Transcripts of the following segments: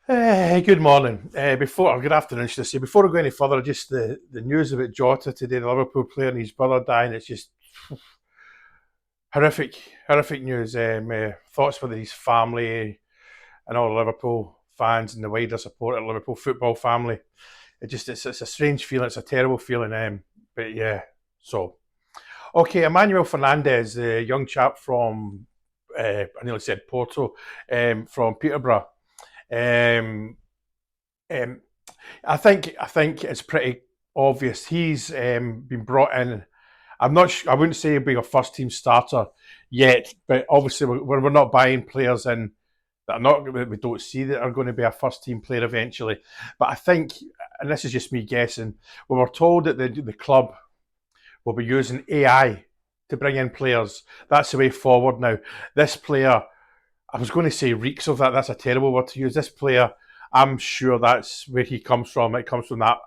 Good morning. Good afternoon, should I say. Before I go any further, just the news about Jota today, the Liverpool player and his brother dying, it's just horrific, horrific news. Thoughts for his family and all the Liverpool fans and the wider support of the Liverpool football family. It's a strange feeling, it's a terrible feeling. But yeah, so. Okay, Emmanuel Fernandez, the young chap from, I nearly said Porto, from Peterborough. Um, um, I think it's pretty obvious he's been brought in. I wouldn't say he'll be a first team starter yet, but obviously we're not buying players in that are not we don't see that are going to be a first team player eventually. But I think, and this is just me guessing, we were told that the club will be using AI to bring in players. That's the way forward now. This player, I was going to say reeks of that. That's a terrible word to use. This player, I'm sure that's where he comes from. It comes from that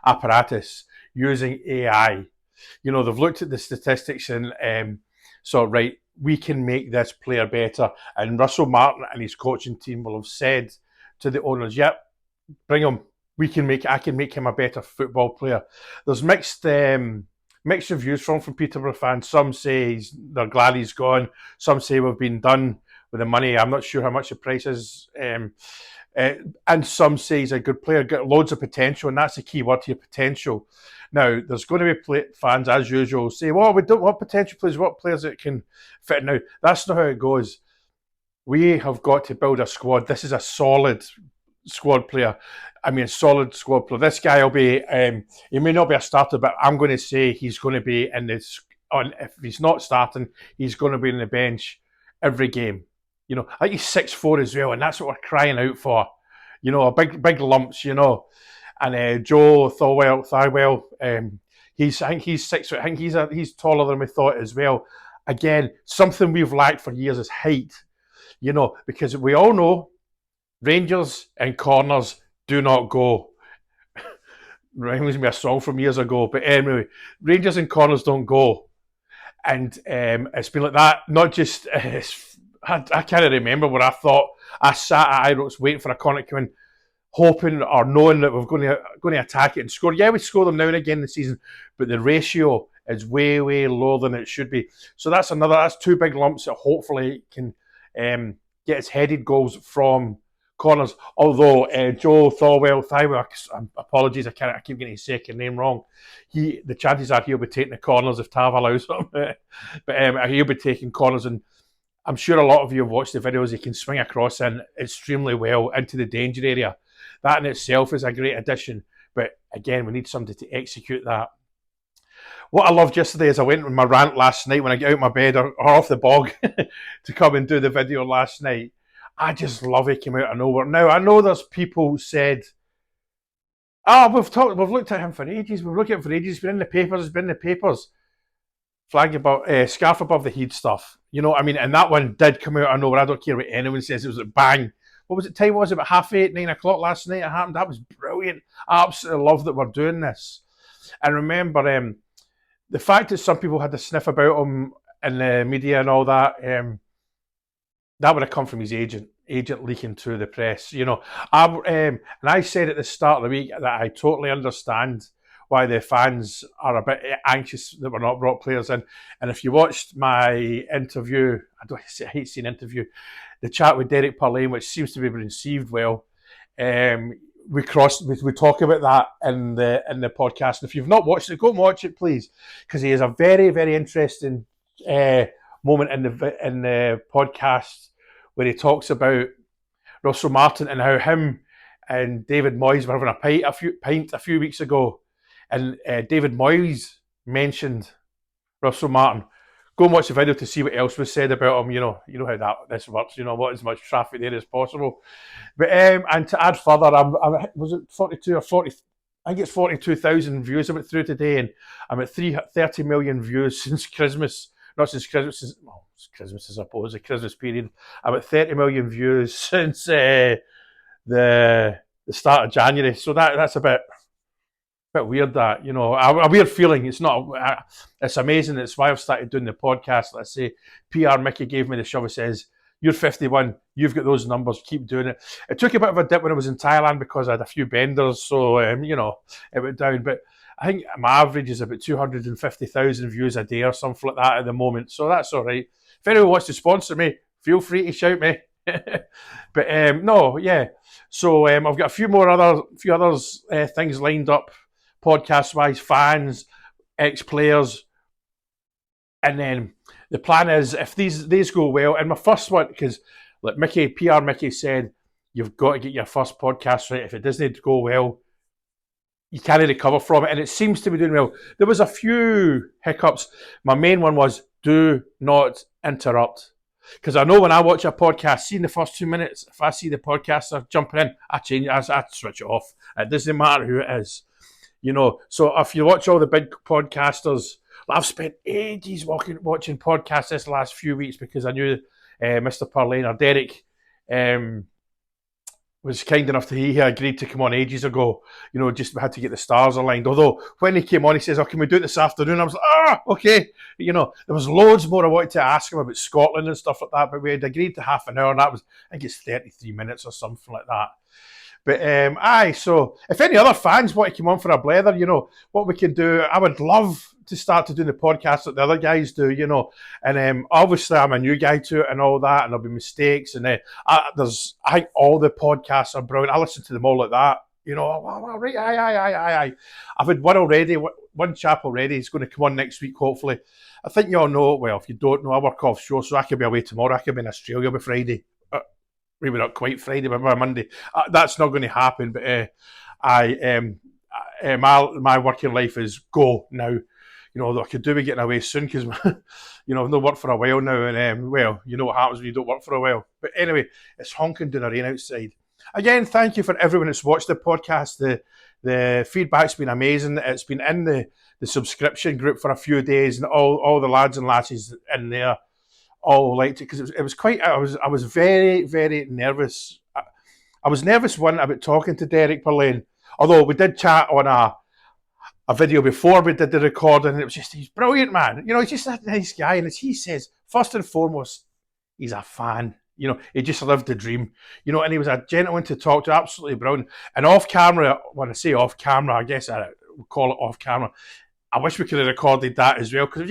apparatus using AI. You know, they've looked at the statistics and so right, we can make this player better. And Russell Martin and his coaching team will have said to the owners, "Yep, bring him. I can make him a better football player." There's mixed reviews from Peterborough fans. Some say they're glad he's gone. Some say we've been done with the money. I'm not sure how much the price is. And some say he's a good player, got loads of potential, and that's the key word here, potential. Now, there's going to be fans, as usual, say, well, we don't want potential players, what players that can fit now. That's not how it goes. We have got to build a squad. This is a solid squad player. I mean, solid squad player. This guy will be, he may not be a starter, but I'm going to say he's going to be in this, if he's not starting, he's going to be on the bench every game. You know, I think he's 6'4" as well, and that's what we're crying out for. You know, a big lumps, you know. And Joe Thirlwell, I think he's 6 foot. I think he's taller than we thought as well. Again, something we've lacked for years is height. You know, because we all know Rangers and corners do not go. Reminds me of a song from years ago. But anyway, Rangers and corners don't go. And it's been like that, not just, I can't remember where I thought I sat at Ibrox waiting for a corner to come in, hoping or knowing that we're going to attack it and score. Yeah, we score them now and again this season, but the ratio is way lower than it should be. So that's two big lumps that hopefully can get its headed goals from corners. Although Joe Thorwell, apologies, I keep getting his second name wrong. The chances are he'll be taking the corners if Tav allows him, but he'll be taking corners, and I'm sure a lot of you have watched the videos. He can swing across in extremely well into the danger area. That in itself is a great addition, but again, we need somebody to execute that. What I loved yesterday is I went on my rant last night when I get out of my bed or off the bog to come and do the video last night. I just love it came out of nowhere. Now I know there's people said, we've looked at him for ages. We've looked at him for ages. It's been in the papers. It's been in the papers. Flag above, scarf above the head stuff. You know what I mean? And that one did come out of nowhere. I don't care what anyone says. It was a bang. What was it? Time was it about 8:30, 9 o'clock last night. It happened. That was brilliant. I absolutely love that we're doing this. And remember, the fact that some people had to sniff about him in the media and all that, that would have come from his agent leaking to the press. You know, and I said at the start of the week that I totally understand why the fans are a bit anxious that we're not brought players in. And if you watched my interview, I hate saying interview, the chat with Derek Parlane, which seems to be received well, we talk about that in the podcast. And if you've not watched it, go and watch it, please, because he has a very interesting moment in the podcast where he talks about Russell Martin and how him and David Moyes were having a pint a few weeks ago, and David Moyes mentioned Russell Martin. Go and watch the video to see what else was said about him. You know how this works. You know, what as much traffic there as possible. But and to add further, was it 42 or 40? I think it's 42,000 views I went through today, and I'm at 30 million views since Christmas. Not since Christmas, it's Christmas, I suppose, the Christmas period. I'm at 30 million views since the start of January. So that's a bit weird. That, you know, a weird feeling. It's not. It's amazing. It's why I've started doing the podcast. Let's say PR Mickey gave me the show. He says, You're 51. You've got those numbers. Keep doing it. It took a bit of a dip when I was in Thailand because I had a few benders, so it went down. But I think my average is about 250,000 views a day or something like that at the moment. So that's all right. If anyone wants to sponsor me, feel free to shout me. But no, yeah. So I've got a few others things lined up, podcast wise, fans, ex players, and then the plan is if these go well, and my first one, because like PR Mickey said, you've got to get your first podcast right. If it doesn't go well, you can't recover from it, and it seems to be doing well. There was a few hiccups. My main one was do not interrupt. Because I know when I watch a podcast, seeing the first 2 minutes, if I see the podcaster jumping in, I change it, I switch it off. It doesn't matter who it is. So if you watch all the big podcasters, I've spent ages watching podcasts this last few weeks because I knew Mr. Parlane or Derek was kind enough to he agreed to come on ages ago. Just had to get the stars aligned. Although when he came on, he says, "Oh, can we do it this afternoon?" I was like, okay. There was loads more I wanted to ask him about Scotland and stuff like that, but we had agreed to half an hour, and that was, I think it's 33 minutes or something like that. But so if any other fans want to come on for a blether, what we can do, I would love to start to do the podcast that the other guys do, and obviously I'm a new guy to it and all that, and there'll be mistakes, and I think all the podcasts are brilliant. I listen to them all like that, right, aye. I've had one chap already, he's going to come on next week, hopefully. I think you all know, well, if you don't know, I work offshore, so I could be away tomorrow, I could be in Australia by Friday. Maybe not quite Friday, but by Monday. That's not going to happen. But my working life is go now. I could do with getting away soon because I've not worked for a while now, and well, you know what happens when you don't work for a while. But anyway, it's honking down the rain outside. Again, thank you for everyone that's watched the podcast. The feedback's been amazing. It's been in the subscription group for a few days, and all the lads and lasses in there all liked it because it was quite. I was very, very nervous. I was nervous about talking to Derek Parlane, although we did chat on a video before we did the recording, and it was just, he's brilliant, man. He's just a nice guy, and as he says, first and foremost, he's a fan. He just lived the dream. And he was a gentleman to talk to, absolutely brilliant. And off camera, when I say off camera, I guess I would call it off camera. I wish we could have recorded that as well, because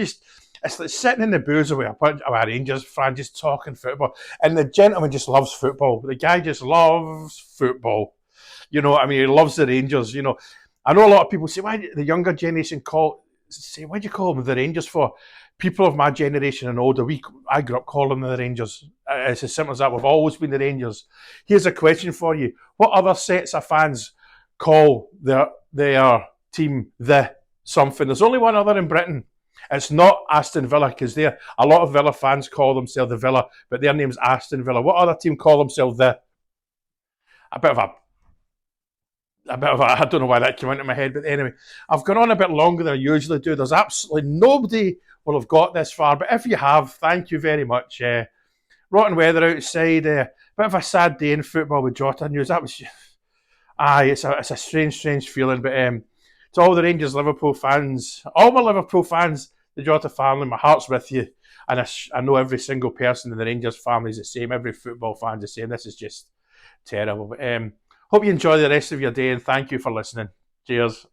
it's like sitting in the booze with a bunch of Rangers fans just talking football. And the gentleman just loves football. The guy just loves football. He loves the Rangers. I know a lot of people say, why the younger generation why do you call them the Rangers for? People of my generation and older, I grew up calling them the Rangers. It's as simple as that. We've always been the Rangers. Here's a question for you. What other sets of fans call their team the something? There's only one other in Britain. It's not Aston Villa, because a lot of Villa fans call themselves the Villa, but their name's Aston Villa. What other team call themselves the? A bit of a, I don't know why that came into my head, but anyway, I've gone on a bit longer than I usually do. There's absolutely nobody will have got this far, but if you have, thank you very much. Rotten weather outside, bit of a sad day in football with Jota news. That was, it's a strange feeling, but to all the Rangers Liverpool fans, all my Liverpool fans, the Jota family, my heart's with you. And I know every single person in the Rangers family is the same. Every football fan's the same. This is just terrible. But hope you enjoy the rest of your day, and thank you for listening. Cheers.